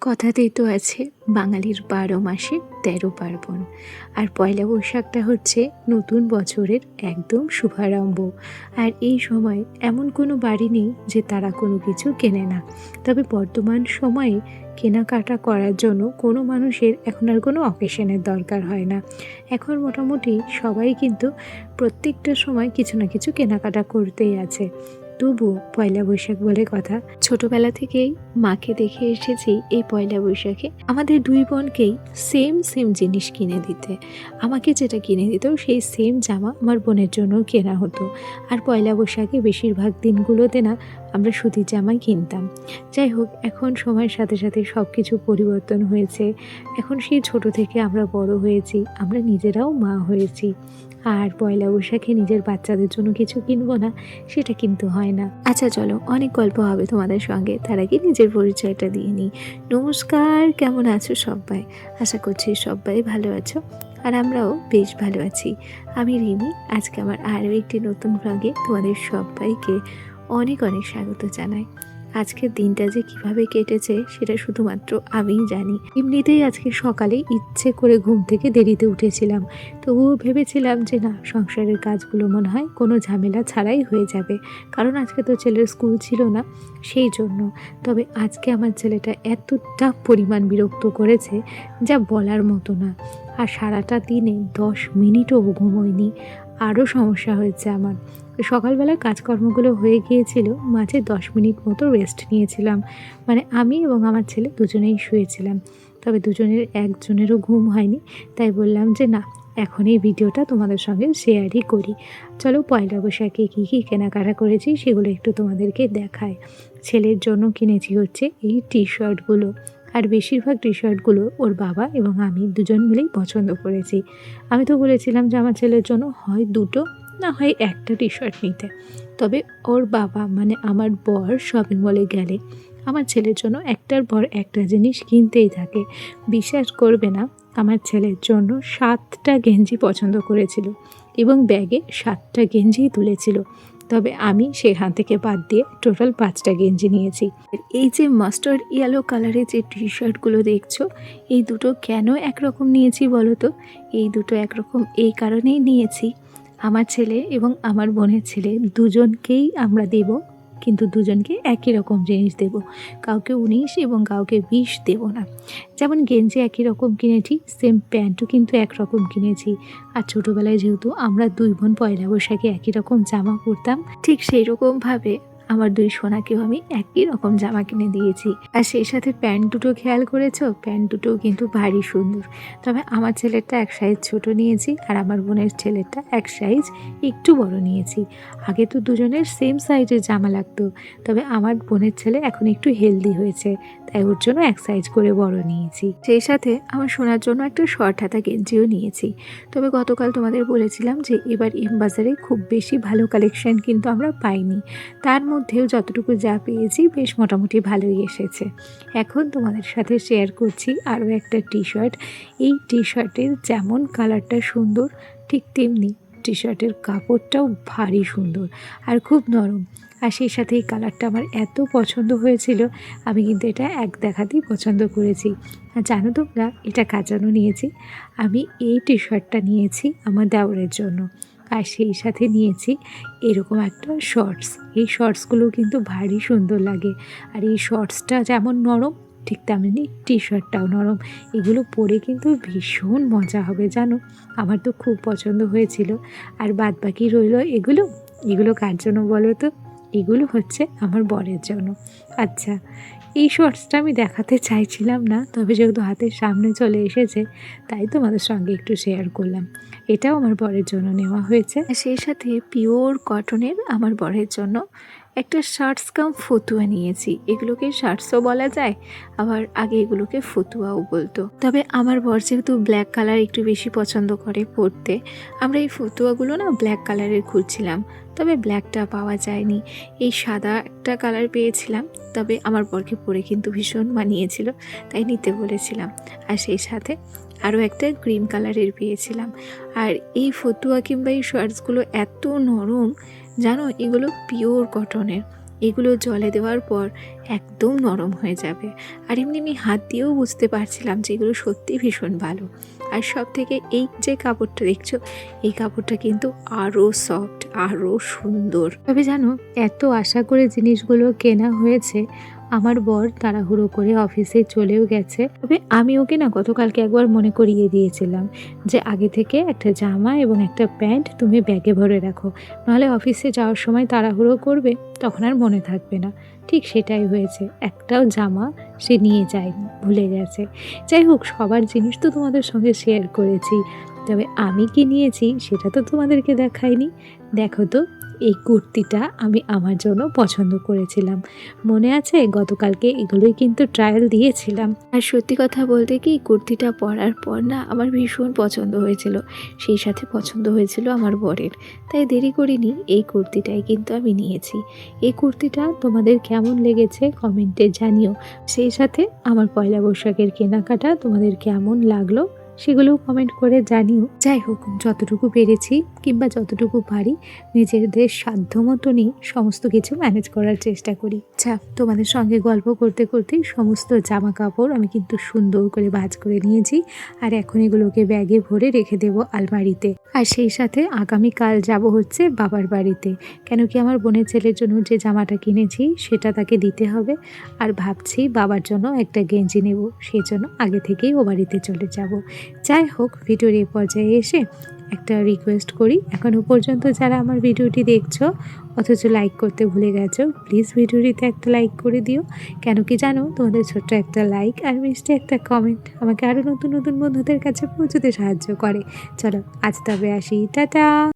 কথাতেই তো আছে বাঙালির ১২ মাসে ১৩ পার্বণ। আর পয়লা বৈশাখটা হচ্ছে নতুন বছরের একদম শুভারম্ভ। আর এই সময় এমন কোনো বাড়ি নেই যে তারা কোনো কিছু কেনে না। তবে বর্তমান সময়ে কেনাকাটা করার জন্য কোনো মানুষের এখন আর কোনো অকেশনের দরকার হয় না। এখন মোটামুটি সবাই কিন্তু প্রত্যেকটা সময় কিছু না কিছু কেনাকাটা করতেই আছে। তবুও পয়লা বৈশাখ বলে কথা, ছোটবেলা থেকেই মাকে দেখে এসেছি এই পয়লা বৈশাখে আমাদের দুই বোনকেই সেম সেম জিনিস কিনে দিতে। আমাকে যেটা কিনে দিত সেই সেম জামা আমার বোনের জন্য কেনা হতো। আর পয়লা বৈশাখে বেশিরভাগ দিনগুলোতে না আমরা সুতির জামাই কিনতাম। যাই হোক, এখন সময়ের সাথে সাথে সব কিছু পরিবর্তন হয়েছে। এখন সেই ছোট থেকে আমরা বড় হয়েছি, আমরা নিজেরাও মা হয়েছি। আর পয়লা বৈশাখে নিজের বাচ্চাদের জন্য কিছু কিনবো না, সেটা কিন্তু হয় না। আচ্ছা চলো, অনেক গল্প হবে তোমাদের সঙ্গে, তার আগে নিজের পরিচয়টা দিয়ে নিই। নমস্কার, কেমন আছো সবাই? আশা করছি সবাই ভালো আছো, আর আমরাও বেশ ভালো আছি। আমি রিমি। আজকে আমার আরও একটি নতুন ব্লগে তোমাদের সবাইকে অনেক অনেক স্বাগত জানাই। আজকের দিনটা যে কিভাবে কেটেছে সেটা শুধুমাত্র আমিই জানি। এমনিতেই আজকে সকালে ইচ্ছে করে ঘুম থেকে দেরিতে উঠেছিলাম, তবুও ভেবেছিলাম যে না, সংসারের কাজগুলো মনে হয় কোনো ঝামেলা ছাড়াই হয়ে যাবে, কারণ আজকে তো ছেলের স্কুল ছিল না, সেই জন্য। তবে আজকে আমার ছেলেটা এতটা পরিমাণ বিরক্ত করেছে যা বলার মতো না। আর সারাটা দিনে 10 মিনিটও ঘুমোয়নি। আরও সমস্যা হয়েছে আমার। সকালবেলার কাজকর্মগুলো হয়ে গিয়েছিল, মাঝে 10 মিনিট মতো রেস্ট নিয়েছিলাম। মানে আমি এবং আমার ছেলে দুজনেই শুয়েছিলাম। তবে দুজনের একজনেরও ঘুম হয়নি, তাই বললাম যে না, এখন এই ভিডিওটা তোমাদের সঙ্গে শেয়ারই করি। চলো, পয়লা বৈশাখে কী কী কেনাকাটা করেছি সেগুলো একটু তোমাদেরকে দেখায়। ছেলের জন্য কিনেছি হচ্ছে এই টি শার্টগুলো। আর বেশিরভাগ টি শার্টগুলো ওর বাবা এবং আমি দুজন মিলেই পছন্দ করেছি। আমি তো বলেছিলাম যে আমার ছেলের জন্য হয় দুটো না হয় একটা টি শার্ট নিতে। তবে ওর বাবা মানে আমার বর শপিং মলে গেলে আমার ছেলের জন্য একটার পর একটা জিনিস কিনতেই থাকে। বিশ্বাস করবে না, আমার ছেলের জন্য 7টা গেঞ্জি পছন্দ করেছিল এবং ব্যাগে 7টা গেঞ্জিই তুলেছিল। তবে আমি সেখান থেকে বাদ দিয়ে টোটাল 5টা গেঞ্জি নিয়েছি। এই যে মাস্টার্ড ইয়েলো কালারের যে টি শার্টগুলো দেখছো, এই দুটো কেন একরকম নিয়েছি বলো তো? এই দুটো একরকম এই কারণেই নিয়েছি, আমার ছেলে এবং আমার বোনের ছেলে দুজনকেই আমরা দেব, কিন্তু দুজনকে একই রকম জিনিস দেব। কাউকে 19 এবং কাউকে 20 দেব না। যেমন গেঞ্জি একই রকম কিনেছি, সেম প্যান্টও কিন্তু একরকম কিনেছি। আর ছোটোবেলায় যেহেতু আমরা দুই বোন পয়লা বৈশাখে একই রকম জামা পরতাম, ঠিক সেই রকমভাবে আমার দুই সোনাকেও আমি একই রকম জামা কিনে দিয়েছি। আর সেই সাথে প্যান্ট দুটো খেয়াল করেছো, প্যান্ট দুটোও কিন্তু ভারী সুন্দর। তবে আমার ছেলেরটা এক সাইজ ছোট নিয়েছি, আর আমার বোনের ছেলেরটা এক সাইজ একটু বড় নিয়েছি। আগে তো দুজনের সেম সাইজের জামা লাগতো, তবে আমার বোনের ছেলে এখন একটু হেলদি হয়েছে, তাই ওর জন্য এক সাইজ করে বড় নিয়েছি। সেই সাথে আমার সোনার জন্য একটা শর্ট হাতা গেঞ্জিও নিয়েছি। তবে গতকাল তোমাদের বলেছিলাম যে এবার এম বাজারে খুব বেশি ভালো কালেকশন কিন্তু আমরা পাইনি, তার মধ্যেও যতটুকু যা পেয়েছি বেশ মোটামুটি ভালোই এসেছে। এখন তোমাদের সাথে শেয়ার করছি আরও একটা টি শার্ট। এই টি শার্টের যেমন কালারটা সুন্দর, ঠিক তেমনি টি শার্টের কাপড়টাও ভারী সুন্দর আর খুব নরম। আর সেই সাথে এই কালারটা আমার এত পছন্দ হয়েছিল, আমি কিন্তু এটা এক দেখাতেই পছন্দ করেছি। আর জানো তোমরা, এটা কার জন্য নিয়েছি? আমি এই টি শার্টটা নিয়েছি আমার দেওরের জন্য, আর সেই সাথে নিয়েছি এরকম একটা শর্টস। এই শর্টসগুলো কিন্তু ভারী সুন্দর লাগে, আর এই শর্টসটা যেমন নরম, ঠিক তেমনি টি শার্টটাও নরম। এগুলো পরে কিন্তু ভীষণ মজা হবে জানো, আমার তো খুব পছন্দ হয়েছিল। আর বাদ বাকি রইল এগুলো। এগুলো কার জন্য বলো তো? এগুলো হচ্ছে আমার বরের জন্য। আচ্ছা, এই শর্টসটা আমি দেখাতে চাইছিলাম না, তবে যেহেতু হাতের সামনে চলে এসেছে তাই তোমাদের সঙ্গে একটু শেয়ার করলাম। এটাও আমার বরের জন্য নেওয়া হয়েছে। সেই সাথে পিওর কটনের আমার বরের জন্য একটা শার্টস কাম ফতুয়া নিয়েছি। এগুলোকে শার্টসও বলা যায়, আবার আগে এগুলোকে ফতুয়াও বলতো। তবে আমার বর যেহেতু ব্ল্যাক কালার একটু বেশি পছন্দ করে পরতে, আমরা এই ফতুয়াগুলো না ব্ল্যাক কালারের খুঁজছিলাম, তবে ব্ল্যাকটা পাওয়া যায়নি। এই সাদা একটা কালার পেয়েছিলাম, তবে আমার বরকে পরে কিন্তু ভীষণ মানিয়েছিল, তাই নিতে বলেছিলাম। আর সেই সাথে আরও একটা গ্রিন কালারের পেয়েছিলাম। আর এই ফতুয়া কিংবা এই শার্টসগুলো এত নরম জানো, এগুলো পিওর কটনের। এগুলো জলে দেওয়ার পর একদম নরম হয়ে যাবে। আর এমনি আমি হাত দিয়েও বুঝতে পারছিলাম যে এগুলো সত্যি ভীষণ ভালো। আর সব থেকে এই যে কাপড়টা দেখছো, এই কাপড়টা কিন্তু আরও সফট, আরও সুন্দর। তবে জানো, এত আশা করে জিনিসগুলো কেনা হয়েছে, আমার বর তাড়াহুড়ো করে অফিসে চলেও গেছে। তবে আমি ওকে না গতকালকে একবার মনে করিয়ে দিয়েছিলাম যে আগে থেকে একটা জামা এবং একটা প্যান্ট তুমি ব্যাগে ভরে রাখো, নাহলে অফিসে যাওয়ার সময় তাড়াহুড়ো করবে, তখন আর মনে থাকবে না। ঠিক সেটাই হয়েছে, একটাও জামা সে নিয়ে যায়নি, ভুলে গেছে। যাই হোক, সবার জিনিস তো তোমাদের সঙ্গে শেয়ার করেছি, তবে আমি কি নিয়েছি সেটা তো তোমাদেরকে দেখাইনি। দেখো তো, এই কুর্তিটা আমি আমার জন্য পছন্দ করেছিলাম, মনে আছে? গতকালকে এগুলোই কিন্তু ট্রায়াল দিয়েছিলাম। আর সত্যি কথা বলতে কি, কুর্তিটা পরার পর না আমার ভীষণ পছন্দ হয়েছিল, সেই সাথে পছন্দ হয়েছিল আমার বরের। তাই দেরি করিনি, এই কুর্তিটাই কিন্তু আমি নিয়েছি। এই কুর্তিটা তোমাদের কেমন লেগেছে কমেন্টে জানিও। সেই সাথে আমার পয়লা বৈশাখের কেনাকাটা তোমাদের কেমন লাগলো সেগুলোও কমেন্ট করে জানিও। যাই হোক, যতটুকু পেরেছি কিংবা যতটুকু পারি নিজেদের সাধ্য মতনই সমস্ত কিছু ম্যানেজ করার চেষ্টা করি। আচ্ছা, তোমাদের সঙ্গে গল্প করতে করতেই সমস্ত জামা কাপড় আমি কিন্তু সুন্দর করে ভাঁজ করে নিয়েছি, আর এখন এগুলোকে ব্যাগে ভরে রেখে দেব আলমারিতে। আর সেই সাথে আগামীকাল যাব হচ্ছে বাবার বাড়িতে, কেন কি আমার বোনের ছেলের জন্য যে জামাটা কিনেছি সেটা তাকে দিতে হবে। আর ভাবছি বাবার জন্য একটা গেঞ্জি নেব, সেই জন্য আগে থেকেই ও বাড়িতে চলে যাব। যাই হোক, ভিডিওর এই পর্যায়ে এসে একটা রিকোয়েস্ট করি, এখনও পর্যন্ত যারা আমার ভিডিওটি দেখছো অথচ লাইক করতে ভুলে গেছো, প্লিজ ভিডিওটিতে একটা লাইক করে দিও। কেন কি জানো, তোমাদের ছোট্ট একটা লাইক আর মিষ্টি একটা কমেন্ট আমাকে আরও নতুন নতুন বন্ধুদের কাছে পৌঁছতে সাহায্য করে। চলো আজ তবে আসি, টাটা।